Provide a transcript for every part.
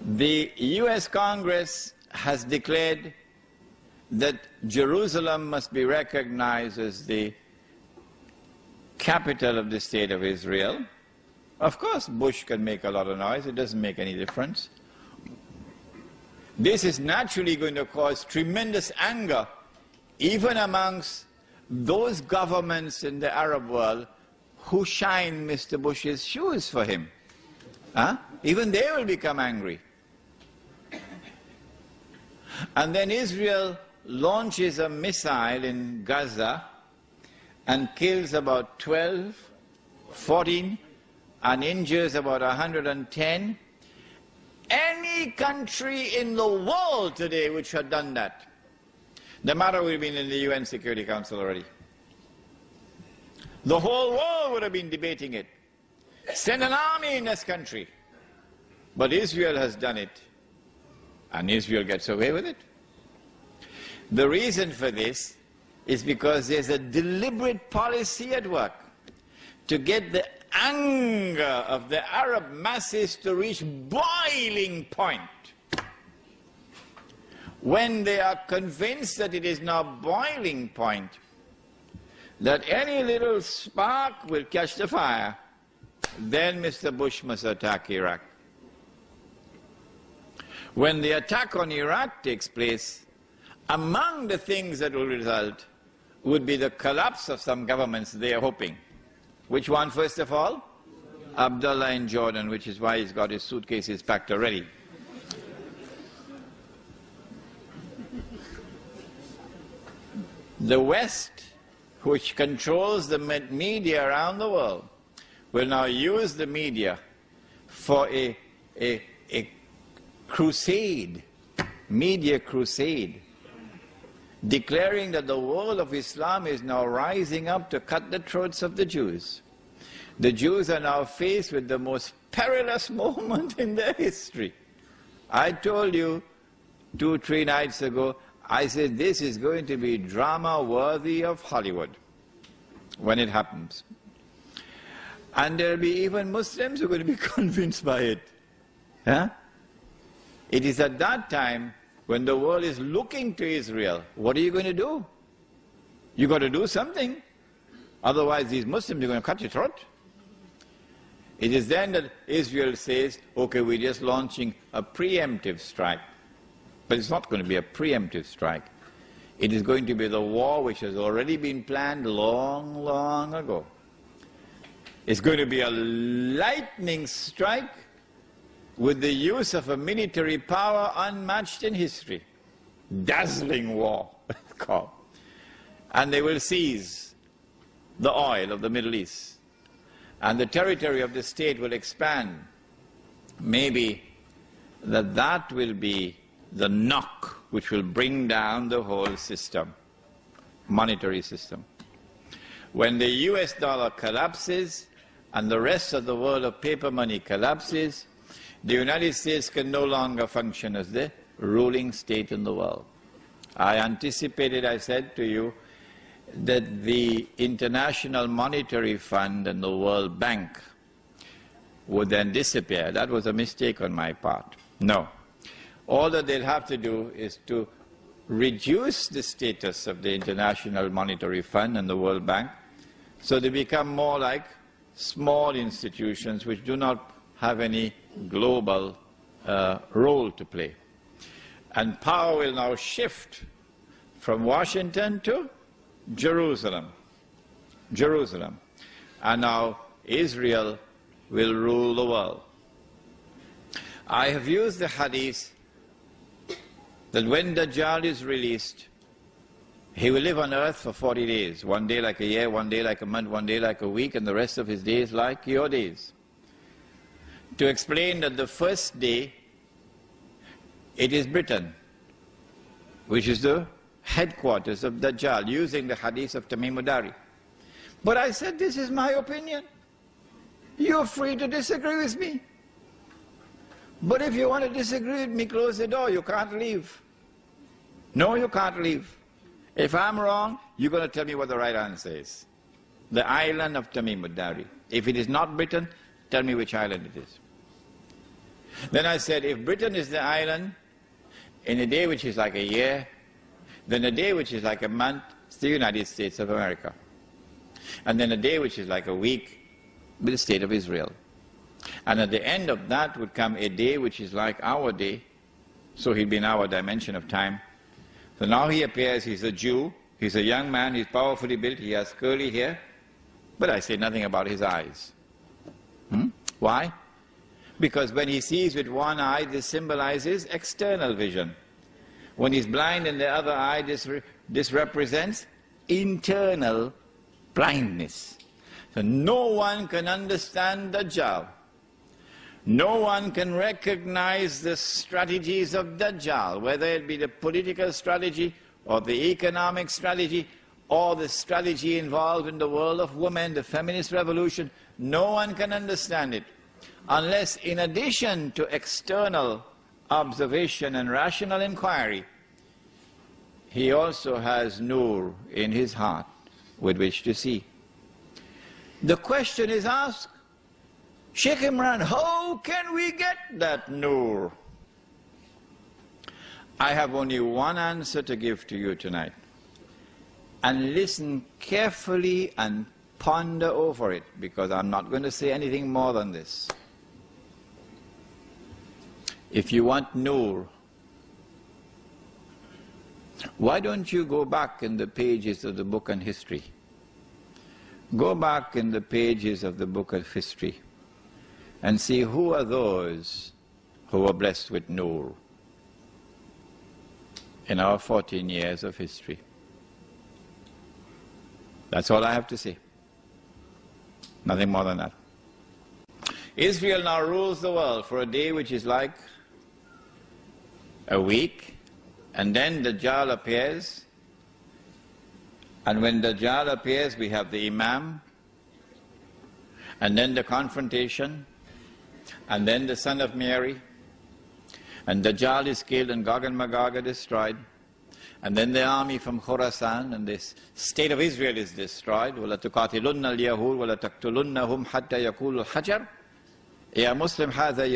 The US Congress has declared that Jerusalem must be recognized as the capital of the state of Israel. Of course, Bush can make a lot of noise, it doesn't make any difference. This is naturally going to cause tremendous anger, even amongst those governments in the Arab world who shine Mr. Bush's shoes for him. Even they will become angry. And then Israel launches a missile in Gaza and kills about 12, 14, and injures about 110. Any country in the world today which had done that, the matter would have been in the UN Security Council already. The whole world would have been debating it. Send an army in this country. But Israel has done it, and Israel gets away with it. The reason for this is because there's a deliberate policy at work to get the anger of the Arab masses to reach boiling point. When they are convinced that it is now boiling point, that any little spark will catch the fire, then Mr. Bush must attack Iraq. When the attack on Iraq takes place, among the things that will result would be the collapse of some governments they are hoping. Which one, first of all? Abdullah in Jordan, which is why he's got his suitcases packed already. The West, which controls the media around the world, will now use the media for a crusade, media crusade, declaring that the world of Islam is now rising up to cut the throats of the Jews. The Jews are now faced with the most perilous moment in their history. I told you 2-3 nights ago, I said this is going to be drama worthy of Hollywood when it happens. And there will be even Muslims who are going to be convinced by it. It is at that time when the world is looking to Israel. What are you going to do? You've got to do something. Otherwise these Muslims are going to cut your throat. It is then that Israel says, okay, we're just launching a preemptive strike. But it's not going to be a preemptive strike. It is going to be the war which has already been planned long, long ago. It's going to be a lightning strike with the use of a military power unmatched in history. Dazzling war, it's called. And they will seize the oil of the Middle East. And the territory of the state will expand. Maybe that will be the knock which will bring down the whole system, monetary system. When the US dollar collapses and the rest of the world of paper money collapses, the United States can no longer function as the ruling state in the world. I anticipated, I said to you, that the International Monetary Fund and the World Bank would then disappear. That was a mistake on my part. No. All that they'll have to do is to reduce the status of the International Monetary Fund and the World Bank so they become more like small institutions which do not have any global role to play. And power will now shift from Washington to Jerusalem. And now Israel will rule the world. I have used the hadith that when Dajjal is released, he will live on earth for 40 days. One day like a year, one day like a month, one day like a week, and the rest of his days like your days. To explain that the first day, it is Britain, which is the headquarters of Dajjal, using the hadith of Tamim Udari. But I said, this is my opinion. You're free to disagree with me. But if you want to disagree with me, close the door. You can't leave. No, you can't leave. If I'm wrong, you're going to tell me what the right answer is. The island of Tamim Udari. If it is not Britain, tell me which island it is. Then I said, if Britain is the island, in a day which is like a year, then a day which is like a month, it's the United States of America. And then a day which is like a week, with the state of Israel. And at the end of that would come a day which is like our day, so he'll be in our dimension of time. So now he appears, he's a Jew, he's a young man, he's powerfully built, he has curly hair, but I say nothing about his eyes. Why? Because when he sees with one eye, this symbolizes external vision. When he's blind in the other eye, this represents internal blindness. So no one can understand Dajjal. No one can recognize the strategies of Dajjal, whether it be the political strategy or the economic strategy or the strategy involved in the world of women, the feminist revolution. No one can understand it unless, in addition to external observation and rational inquiry, he also has nur in his heart with which to see. The question is asked, Sheikh Imran, how can we get that nur? I have only one answer to give to you tonight. And listen carefully and ponder over it, because I'm not going to say anything more than this. If you want nur, why don't you go back in the pages of the book on history? Go back in the pages of the book of history and see who are those who were blessed with nur in our 14 years of history. That's all I have to say. Nothing more than that. Israel now rules the world for a day which is like a week, and then Dajjal appears. And when Dajjal appears, we have the Imam, and then the confrontation, and then the son of Mary, and Dajjal is killed and Gog and Magog are destroyed, and then the army from Khurasan and this state of Israel is destroyed. وَلَا تُقَاتِلُنَّ الْيَهُودَ وَلَا تَقْتُلُنَّهُمْ حَتَّى يَقُولُوا الْحَجَرُ يَا مُسْلِمْ هَذَا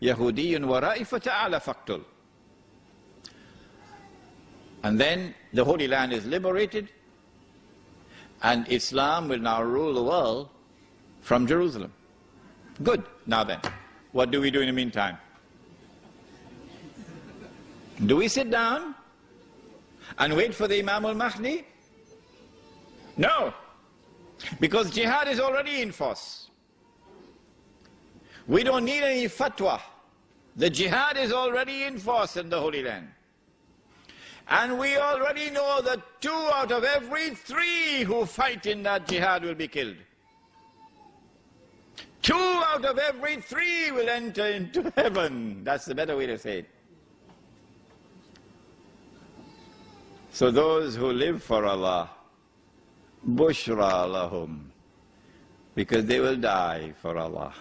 يَهُودِيٌّ وَرَائِي فَتَعَالَ فَاقْتُلْ. And then the Holy Land is liberated, and Islam will now rule the world from Jerusalem. Good. Now then, what do we do in the meantime? Do we sit down and wait for the Imam al-Mahdi? No. Because jihad is already in force. We don't need any fatwa. The jihad is already in force in the Holy Land. And we already know that 2 out of every 3 who fight in that jihad will be killed. 2 out of every 3 will enter into heaven. That's the better way to say it. So those who live for Allah, bushra lahum, because they will die for Allah.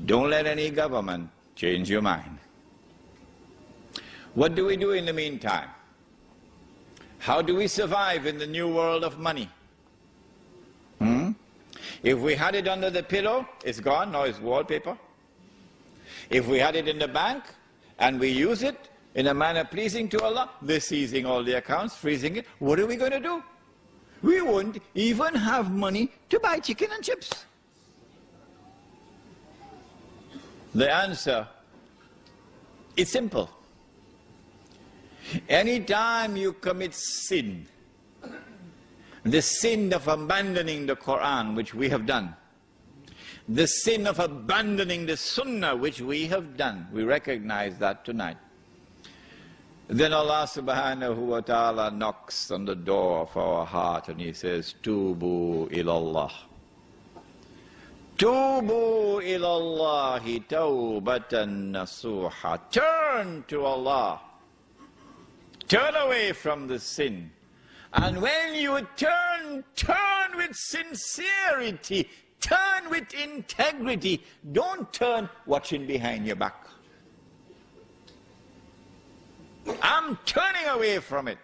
Don't let any government change your mind. What do we do in the meantime? How do we survive in the new world of money? If we had it under the pillow, it's gone, now it's wallpaper. If we had it in the bank and we use it in a manner pleasing to Allah, they're seizing all the accounts, freezing it. What are we going to do? We won't even have money to buy chicken and chips. The answer is simple. Anytime you commit sin, the sin of abandoning the Qur'an, which we have done, the sin of abandoning the Sunnah, which we have done, we recognize that tonight. Then Allah subhanahu wa ta'ala knocks on the door of our heart and He says, Tubu ilallah. Tubu ilallahi tawbatan nasuha. Turn to Allah. Turn away from the sin. And when you turn, turn with sincerity. Turn with integrity. Don't turn watching behind your back. I'm turning away from it.